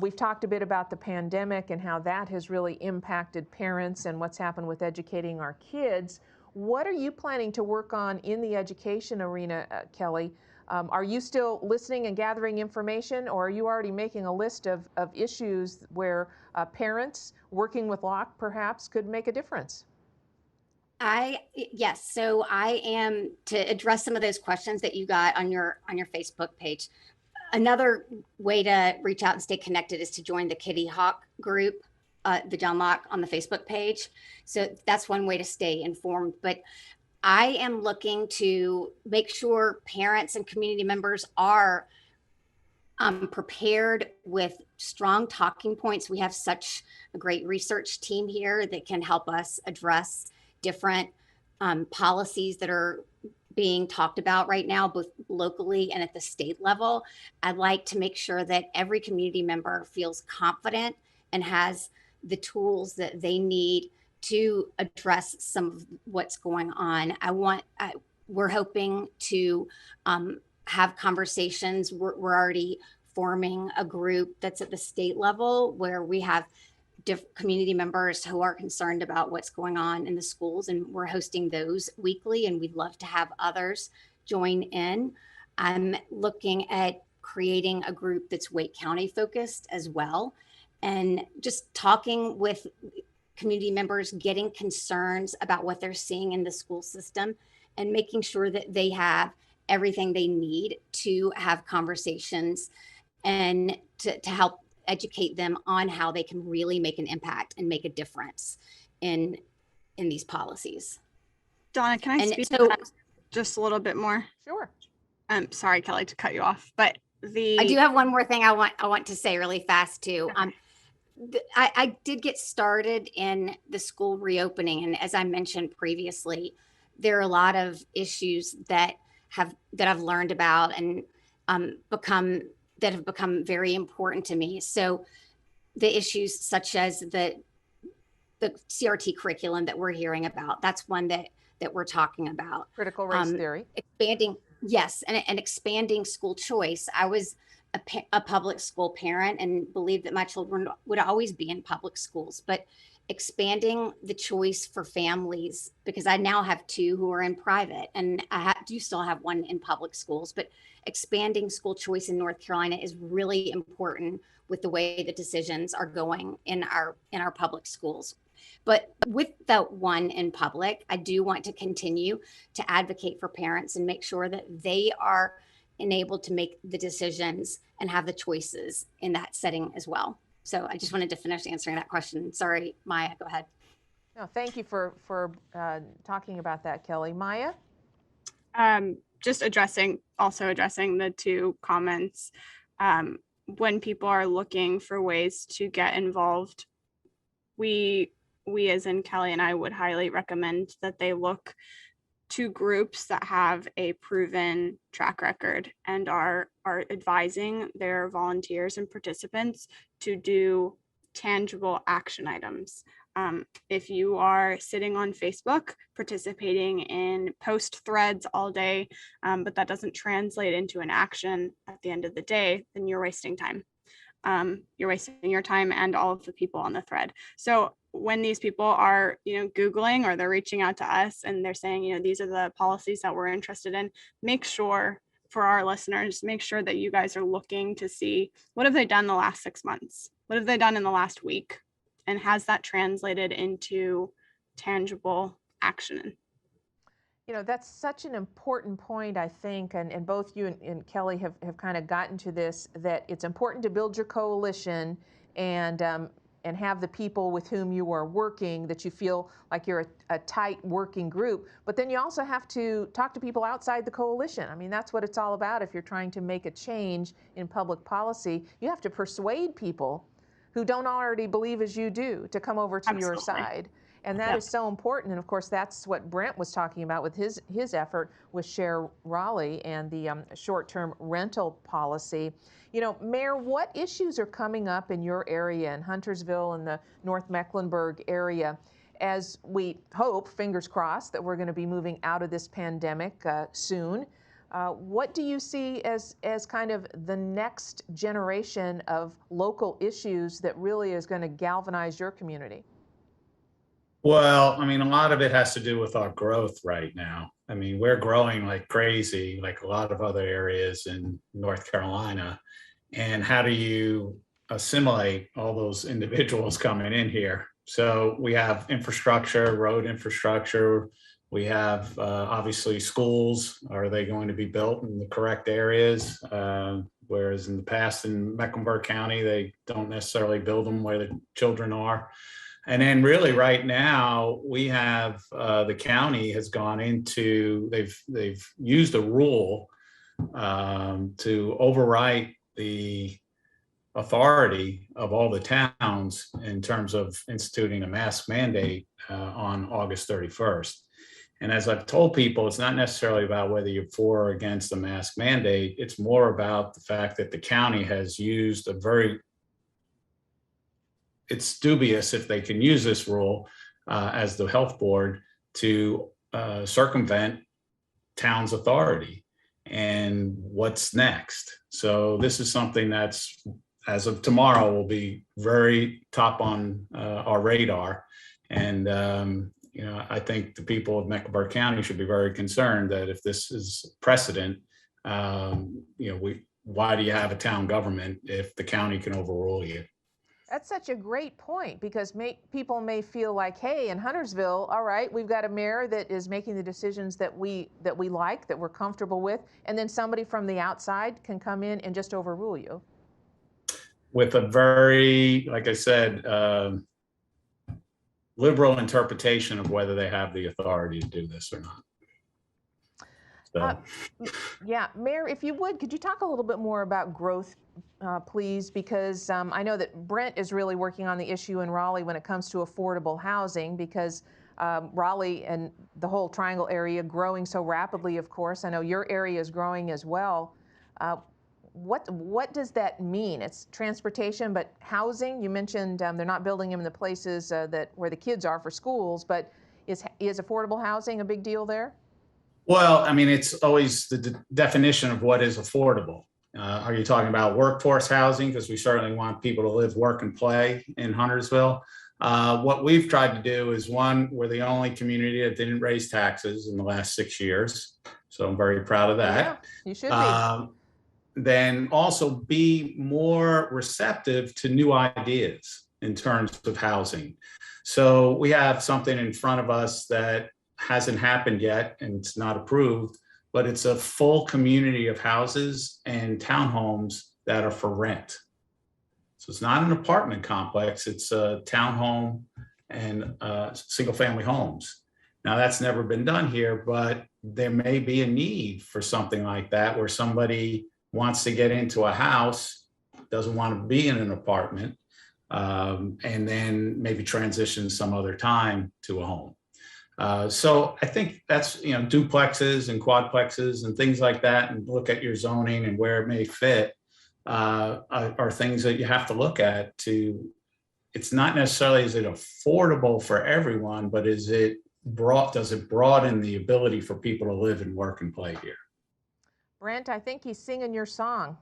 we've talked a bit about the pandemic and how that has really impacted parents and what's happened with educating our kids. What are you planning to work on in the education arena, Kelly? Are you still listening and gathering information, or are you already making a list of issues where parents working with Locke perhaps could make a difference?
Yes. So I am, to address some of those questions that you got on your Facebook page. Another way to reach out and stay connected is to join the Kitty Hawk group, the John Locke on the Facebook page. So that's one way to stay informed. But I am looking to make sure parents and community members are prepared with strong talking points. We have such a great research team here that can help us address different policies that are being talked about right now, both locally and at the state level. I'd like to make sure that every community member feels confident and has the tools that they need to address some of what's going on. We're hoping to have conversations. We're already forming a group that's at the state level where we have community members who are concerned about what's going on in the schools, and we're hosting those weekly, and we'd love to have others join in. I'm looking at creating a group that's Wake County focused as well, and just talking with community members, getting concerns about what they're seeing in the school system, and making sure that they have everything they need to have conversations and to help educate them on how they can really make an impact and make a difference in these policies.
Donna, can I speak to that just a little bit more?
Sure.
Sorry, Kelly, to cut you off, but
I do have one more thing I want to say really fast too. Okay. I did get started in the school reopening, and as I mentioned previously, there are a lot of issues that I've learned about and have become very important to me. So the issues such as the CRT curriculum that we're hearing about, that's one that we're talking about.
Critical race theory.
Expanding, yes, and expanding school choice. I was a public school parent and believed that my children would always be in public schools, but expanding the choice for families, because I now have 2 who are in private, and I do still have 1 in public schools, but expanding school choice in North Carolina is really important with the way the decisions are going in our public schools. But with the 1 in public, I do want to continue to advocate for parents and make sure that they are enabled to make the decisions and have the choices in that setting as well. So I just wanted to finish answering that question. Sorry, Maya, go ahead.
No, thank you for talking about that, Kelly. Maya?
Just addressing the two comments. When people are looking for ways to get involved, we as in Kelly and I would highly recommend that they look to groups that have a proven track record and are advising their volunteers and participants to do tangible action items. If you are sitting on Facebook, participating in post threads all day, but that doesn't translate into an action at the end of the day, then you're wasting time. You're wasting your time and all of the people on the thread. So when these people are, Googling or they're reaching out to us and they're saying, these are the policies that we're interested in, make sure for our listeners, make sure that you guys are looking to see what have they done the last 6 months? What have they done in the last week? And has that translated into tangible action?
That's such an important point, I think, and both you and Kelly have kind of gotten to this, that it's important to build your coalition and have the people with whom you are working, that you feel like you're a tight working group. But then you also have to talk to people outside the coalition. I mean, that's what it's all about. If you're trying to make a change in public policy, you have to persuade people who don't already believe as you do to come over to
Absolutely.
your side. And that is so important. And of course, that's what Brent was talking about with his effort with Share Raleigh and the short-term rental policy. Mayor, what issues are coming up in your area, in Huntersville and the North Mecklenburg area, as we hope, fingers crossed, that we're going to be moving out of this pandemic soon? What do you see as kind of the next generation of local issues that really is going to galvanize your community?
Well, I mean, a lot of it has to do with our growth right now. I mean, we're growing like crazy, like a lot of other areas in North Carolina. And how do you assimilate all those individuals coming in here? So we have infrastructure, road infrastructure. We have obviously schools. Are they going to be built in the correct areas? Whereas in the past in Mecklenburg County, they don't necessarily build them where the children are. And then really right now we have the county has gone into, they've used a rule to overwrite the authority of all the towns in terms of instituting a mask mandate on August 31st. And as I've told people, it's not necessarily about whether you're for or against the mask mandate. It's more about the fact that the county has used it's dubious if they can use this rule as the health board to circumvent town's authority. And what's next? So this is something that's, as of tomorrow, will be very top on our radar. And I think the people of Mecklenburg County should be very concerned that if this is precedent, why do you have a town government if the county can overrule you?
That's such a great point, because people may feel like, hey, in Huntersville, all right, we've got a mayor that is making the decisions that we like, that we're comfortable with, and then somebody from the outside can come in and just overrule you.
With a very, like I said, liberal interpretation of whether they have the authority to do this or not. So.
Yeah, Mayor, if you would, could you talk a little bit more about growth, please? Because I know that Brent is really working on the issue in Raleigh when it comes to affordable housing, because Raleigh and the whole Triangle area growing so rapidly, of course. I know your area is growing as well. What does that mean? It's transportation, but housing, you mentioned they're not building them in the places where the kids are for schools, but is affordable housing a big deal there?
Well, I mean, it's always the definition of what is affordable. Are you talking about workforce housing? Because we certainly want people to live, work, and play in Huntersville. What we've tried to do is, one, we're the only community that didn't raise taxes in the last 6 years. So I'm very proud of that.
Yeah, you should be.
Then also be more receptive to new ideas in terms of housing. So we have something in front of us that hasn't happened yet and it's not approved, but it's a full community of houses and townhomes that are for rent. So it's not an apartment complex, it's a townhome and single family homes. Now that's never been done here, but there may be a need for something like that where somebody wants to get into a house, doesn't want to be in an apartment, and then maybe transition some other time to a home. So I think that's, duplexes and quadplexes and things like that, and look at your zoning and where it may fit, are things that you have to look at to, it's not necessarily, is it affordable for everyone, but does it broaden the ability for people to live and work and play here?
Brent, I think he's singing your song.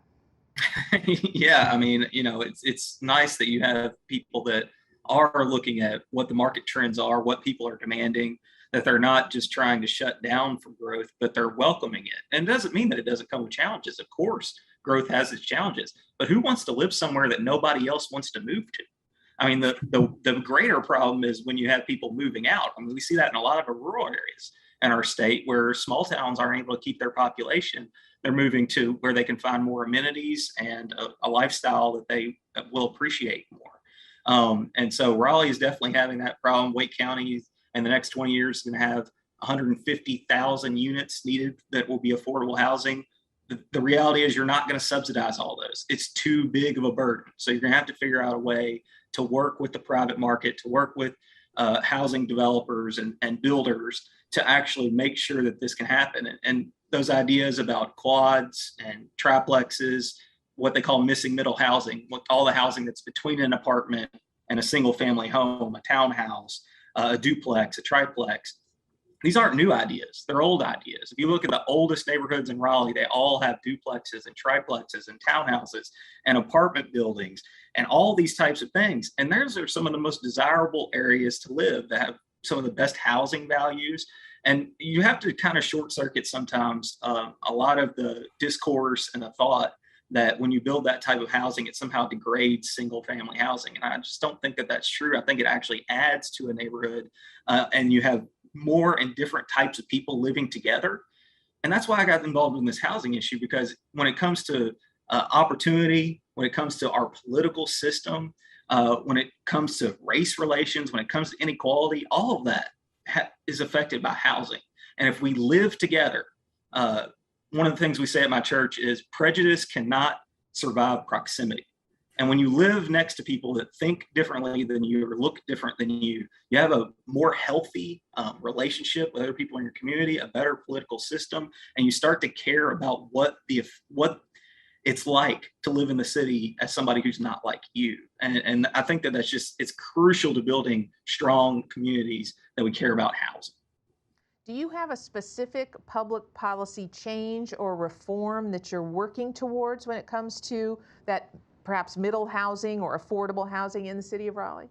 Yeah, I mean, it's nice that you have people that are looking at what the market trends are, what people are demanding, that they're not just trying to shut down for growth, but they're welcoming it. And it doesn't mean that it doesn't come with challenges. Of course, growth has its challenges, but who wants to live somewhere that nobody else wants to move to? I mean, the greater problem is when you have people moving out. I mean, we see that in a lot of our rural areas in our state where small towns aren't able to keep their population. They're moving to where they can find more amenities and a lifestyle that they will appreciate more. And so Raleigh is definitely having that problem. Wake County in the next 20 years is going to have 150,000 units needed that will be affordable housing. The reality is you're not going to subsidize all those. It's too big of a burden. So you're going to have to figure out a way to work with the private market, to work with housing developers and builders to actually make sure that this can happen. And those ideas about quads and triplexes, what they call missing middle housing, all the housing that's between an apartment and a single family home, a townhouse, a duplex, a triplex. These aren't new ideas, they're old ideas. If you look at the oldest neighborhoods in Raleigh, they all have duplexes and triplexes and townhouses and apartment buildings and all these types of things. And those are some of the most desirable areas to live that have some of the best housing values. And you have to kind of short circuit sometimes a lot of the discourse and the thought that when you build that type of housing, it somehow degrades single family housing. And I just don't think that that's true. I think it actually adds to a neighborhood and you have more and different types of people living together. And that's why I got involved in this housing issue, because when it comes to opportunity, when it comes to our political system, when it comes to race relations, when it comes to inequality, all of that is affected by housing. And if we live together, one of the things we say at my church is prejudice cannot survive proximity. And when you live next to people that think differently than you or look different than you have a more healthy relationship with other people in your community, a better political system, and you start to care about what it's like to live in the city as somebody who's not like you. And I think that it's crucial to building strong communities that we care about housing.
Do you have a specific public policy change or reform that you're working towards when it comes to that perhaps middle housing or affordable housing in the city of Raleigh?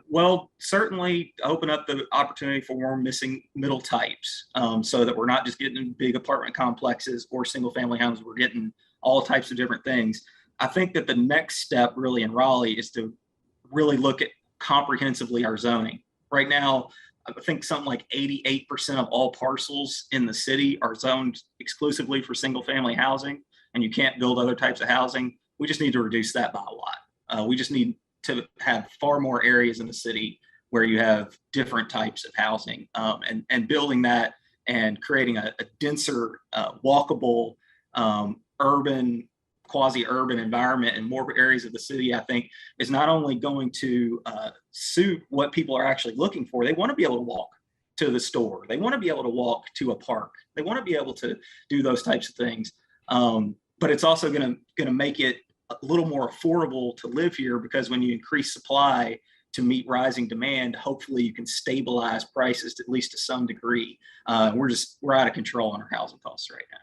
Well, certainly open up the opportunity for more missing middle types so that we're not just getting big apartment complexes or single family homes. We're getting all types of different things. I think that the next step really in Raleigh is to really look at comprehensively our zoning. Right now, I think something like 88% of all parcels in the city are zoned exclusively for single family housing, and you can't build other types of housing. We just need to reduce that by a lot. We just need to have far more areas in the city where you have different types of housing and building that and creating a denser, walkable, urban, quasi-urban environment in more areas of the city, I think is not only going to suit what people are actually looking for. They want to be able to walk to the store. They want to be able to walk to a park. They want to be able to do those types of things. But it's also going to make it a little more affordable to live here, because when you increase supply to meet rising demand, hopefully you can stabilize prices at least to some degree. We're out of control on our housing costs right now.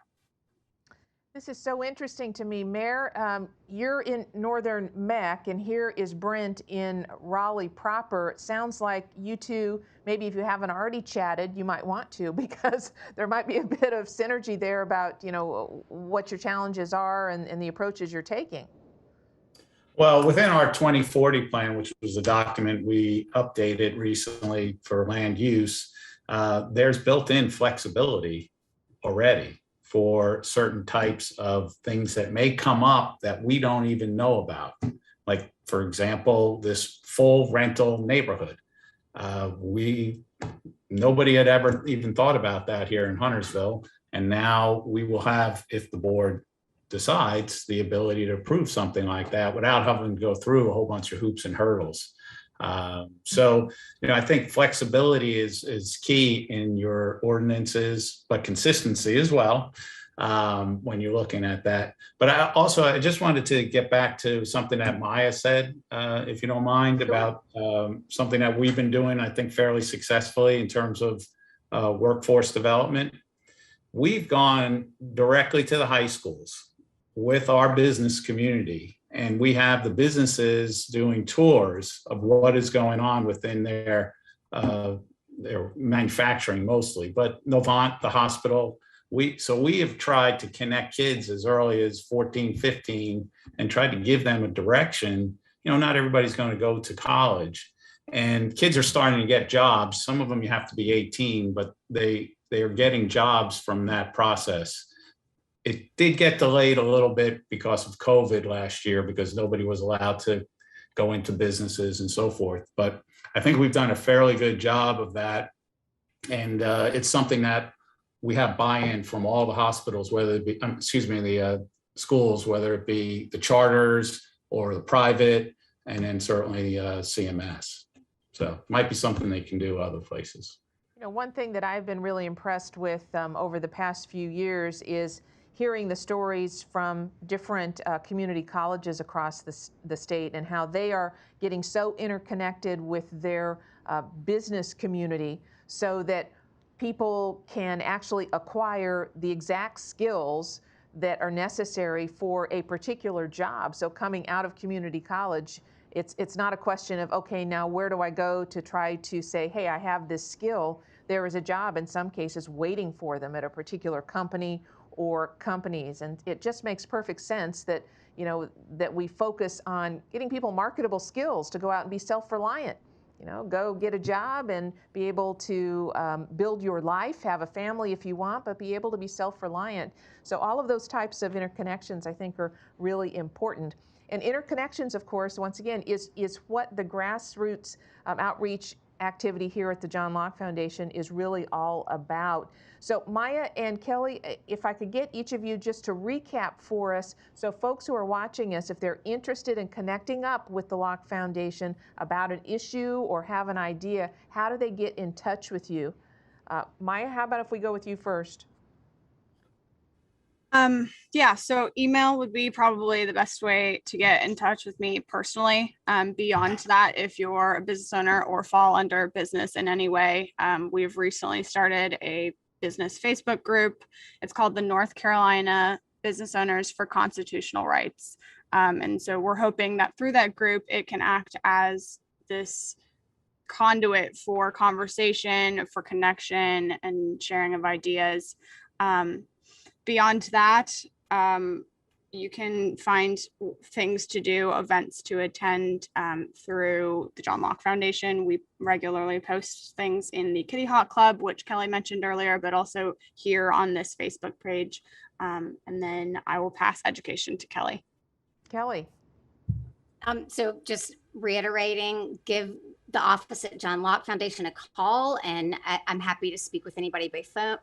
This is so interesting to me. Mayor, you're in northern MEC, and here is Brent in Raleigh proper. It sounds like you two, maybe if you haven't already chatted, you might want to, because there might be a bit of synergy there about, what your challenges are and the approaches you're taking.
Well, within our 2040 plan, which was a document we updated recently for land use, there's built-in flexibility already for certain types of things that may come up that we don't even know about. Like, for example, this full rental neighborhood. Nobody had ever even thought about that here in Huntersville. And now we will have, if the board decides, the ability to approve something like that without having to go through a whole bunch of hoops and hurdles. So, I think flexibility is key in your ordinances, but consistency as well, when you're looking at that. But I just wanted to get back to something that Maya said, if you don't mind,
Sure.
about something that we've been doing, I think, fairly successfully in terms of workforce development. We've gone directly to the high schools with our business community, and we have the businesses doing tours of what is going on within their manufacturing mostly, but Novant, the hospital. We have tried to connect kids as early as 14, 15 and tried to give them a direction. Not everybody's going to go to college, and kids are starting to get jobs. Some of them you have to be 18, but they are getting jobs from that process. It did get delayed a little bit because of COVID last year, because nobody was allowed to go into businesses and so forth. But I think we've done a fairly good job of that. And it's something that we have buy-in from all the hospitals, whether it be, the schools, whether it be the charters or the private, and then certainly CMS. So it might be something they can do other places.
One thing that I've been really impressed with over the past few years is hearing the stories from different community colleges across the state and how they are getting so interconnected with their business community so that people can actually acquire the exact skills that are necessary for a particular job. So coming out of community college, it's not a question of, okay, now where do I go to try to say, hey, I have this skill. There is a job in some cases waiting for them at a particular company or companies. And it just makes perfect sense that, that we focus on getting people marketable skills to go out and be self-reliant. Go get a job and be able to build your life, have a family if you want, but be able to be self-reliant. So all of those types of interconnections, I think, are really important. And interconnections, of course, once again, is what the grassroots outreach activity here at the John Locke Foundation is really all about. So Maya and Kelly, if I could get each of you just to recap for us, so folks who are watching us, if they're interested in connecting up with the Locke Foundation about an issue or have an idea, how do they get in touch with you? Maya, how about if we go with you first?
Yeah, so email would be probably the best way to get in touch with me personally. Beyond that, if you're a business owner or fall under business in any way, we've recently started a business Facebook group. It's called the North Carolina Business Owners for Constitutional Rights. And so we're hoping that through that group, it can act as this conduit for conversation, for connection, and sharing of ideas. Beyond that, you can find things to do, events to attend through the John Locke Foundation. We regularly post things in the Kitty Hawk Club, which Kelly mentioned earlier, but also here on this Facebook page. And then I will pass education to Kelly.
Kelly.
So just reiterating, give the office at John Locke Foundation a call, and I'm happy to speak with anybody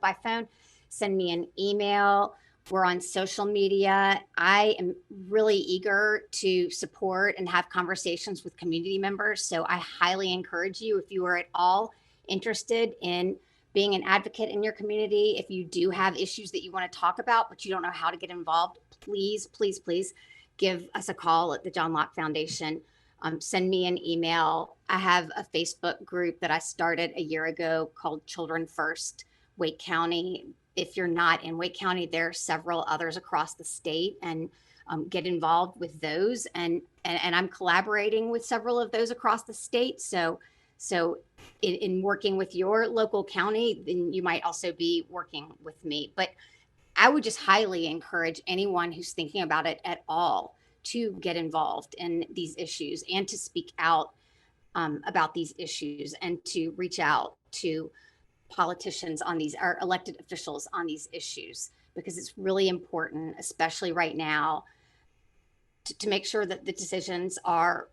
by phone. Send me an email. We're on social media. I am really eager to support and have conversations with community members. So I highly encourage you, if you are at all interested in being an advocate in your community, if you do have issues that you want to talk about, but you don't know how to get involved, please, please, please give us a call at the John Locke Foundation. Send me an email. I have a Facebook group that I started a year ago called Children First Wake County. If you're not in Wake County, there are several others across the state, and get involved with those. And I'm collaborating with several of those across the state. So in working with your local county, then you might also be working with me. But I would just highly encourage anyone who's thinking about it at all to get involved in these issues and to speak out about these issues and to reach out to politicians on these, our elected officials on these issues. because it's really important, especially right now, to make sure that the decisions are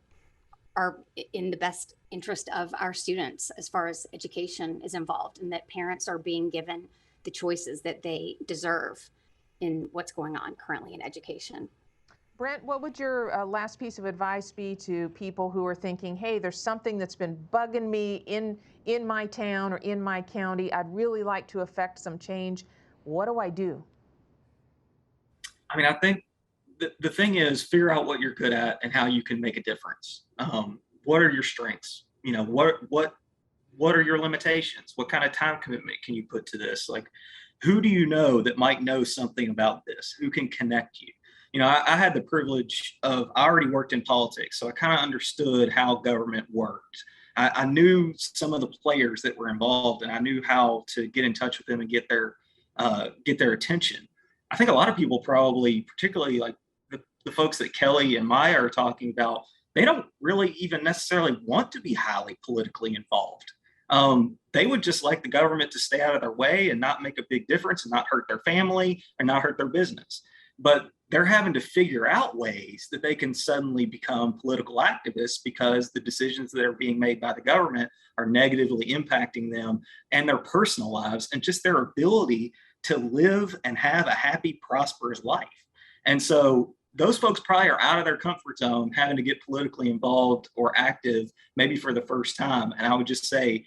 in the best interest of our students as far as education is involved, and that parents are being given the choices that they deserve in what's going on currently in education.
Brent, what would your last piece of advice be to people who are thinking, hey, there's something that's been bugging me in my town or in my county. I'd really like to affect some change. What do I do?
I mean, I think the thing is figure out what you're good at and how you can make a difference. What are your strengths? You know, what are your limitations? What kind of time commitment can you put to this? Like, who do you know that might know something about this? Who can connect you? You know, I had the privilege of, I already worked in politics, so I kind of understood how government worked. I knew some of the players that were involved, and I knew how to get in touch with them and get their attention. I think a lot of people probably, particularly like the folks that Kelly and Maya are talking about, they don't really even necessarily want to be highly politically involved. They would just like the government to stay out of their way and not make a big difference and not hurt their family and not hurt their business. But they're having to figure out ways that they can suddenly become political activists because the decisions that are being made by the government are negatively impacting them and their personal lives and just their ability to live and have a happy, prosperous life. And so those folks probably are out of their comfort zone, having to get politically involved or active, maybe for the first time. And I would just say,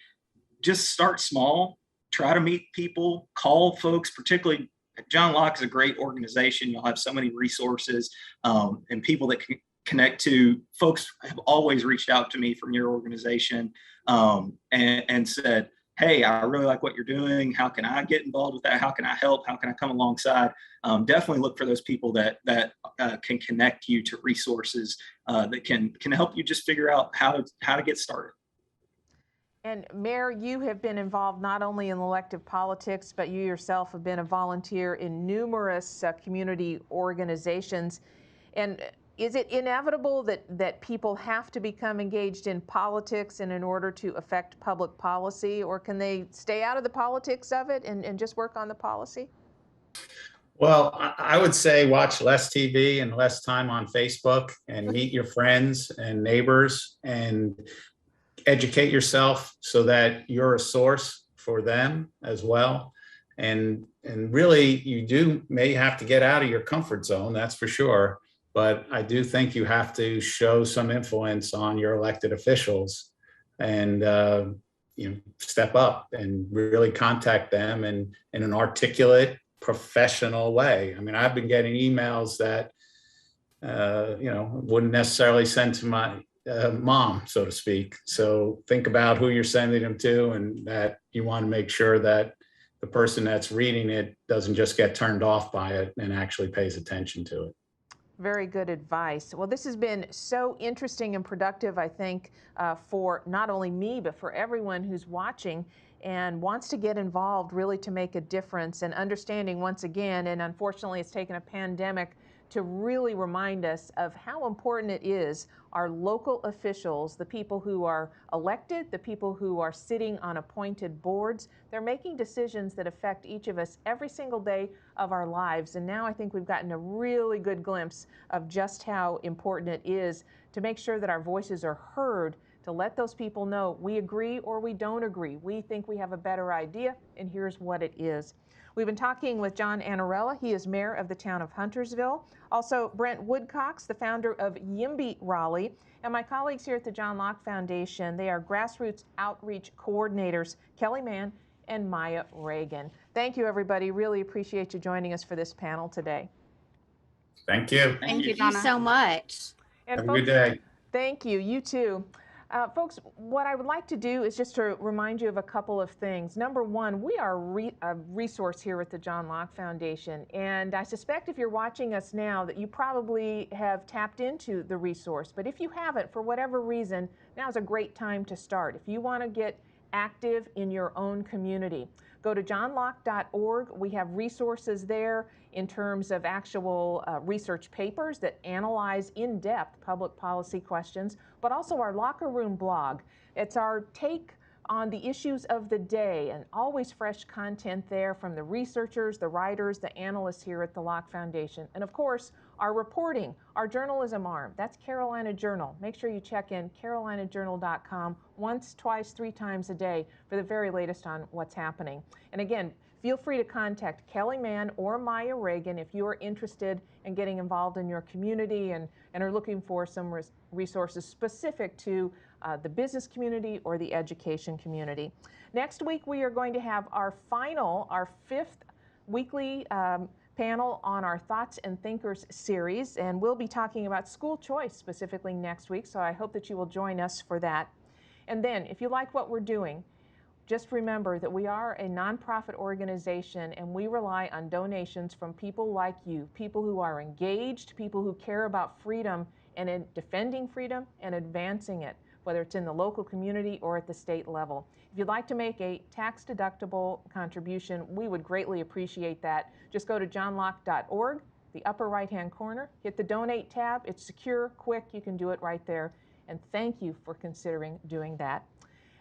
just start small, try to meet people, call folks, particularly John Locke is a great organization. You'll have so many resources and people that can connect to. Folks have always reached out to me from your organization and said, hey, I really like what you're doing. How can I get involved with that? How can I help? How can I come alongside? Definitely look for those people that can connect you to resources that can help you just figure out how to get started.
And Mayor, you have been involved not only in elective politics, but you yourself have been a volunteer in numerous community organizations. And is it inevitable that people have to become engaged in politics in order to affect public policy, or can they stay out of the politics of it and just work on the policy?
Well, I would say watch less TV and less time on Facebook and meet your friends and neighbors and educate yourself so that you're a source for them as well. And really, you may have to get out of your comfort zone, that's for sure. But I do think you have to show some influence on your elected officials and step up and really contact them in an articulate, professional way. I mean, I've been getting emails that wouldn't necessarily send to my mom, so to speak. So think about who you're sending them to, and that you want to make sure that the person that's reading it doesn't just get turned off by it and actually pays attention to it.
Very good advice. Well, this has been so interesting and productive, I think, for not only me, but for everyone who's watching and wants to get involved really to make a difference, and understanding once again, and unfortunately it's taken a pandemic to really remind us of how important it is our local officials, the people who are elected, the people who are sitting on appointed boards. They're making decisions that affect each of us every single day of our lives. And now I think we've gotten a really good glimpse of just how important it is to make sure that our voices are heard, to let those people know we agree or we don't agree. We think we have a better idea, and here's what it is. We've been talking with John Annarella. He is mayor of the town of Huntersville. Also, Brent Woodcox, the founder of YIMBY Raleigh. And my colleagues here at the John Locke Foundation, they are grassroots outreach coordinators, Kelly Mann and Maya Reagan. Thank you, everybody. Really appreciate you joining us for this panel today.
Thank you.
Thank you,
Thank
Donna.
you so much.
And
Have
folks,
a good day.
Thank you. You too. Folks, what I would like to do is just to remind you of a couple of things. Number one, we are a resource here at the John Locke Foundation, and I suspect if you're watching us now that you probably have tapped into the resource, but if you haven't, for whatever reason, now's a great time to start. If you want to get active in your own community, go to johnlocke.org. We have resources there in terms of actual research papers that analyze in-depth public policy questions, but also our Locker Room blog. It's our take on the issues of the day, and always fresh content there from the researchers, the writers, the analysts here at the Locke Foundation. And of course, our reporting, our journalism arm, that's Carolina Journal. Make sure you check in carolinajournal.com once, twice, 3 times a day for the very latest on what's happening. And again, feel free to contact Kelly Mann or Maya Reagan if you are interested in getting involved in your community and are looking for some resources specific to the business community or the education community. Next week, we are going to have our 5th weekly panel on our Thoughts and Thinkers series, and we'll be talking about school choice specifically next week, so I hope that you will join us for that. And then, if you like what we're doing, just remember that we are a nonprofit organization and we rely on donations from people like you, people who are engaged, people who care about freedom and in defending freedom and advancing it, whether it's in the local community or at the state level. If you'd like to make a tax-deductible contribution, we would greatly appreciate that. Just go to johnlocke.org, the upper right-hand corner, hit the donate tab. It's secure, quick, you can do it right there. And thank you for considering doing that.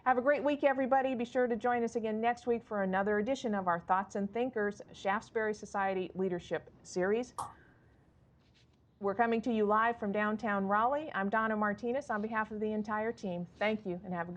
Have a great week, everybody. Be sure to join us again next week for another edition of our Thoughts and Thinkers Shaftesbury Society Leadership Series. We're coming to you live from downtown Raleigh. I'm Donna Martinez on behalf of the entire team. Thank you and have a good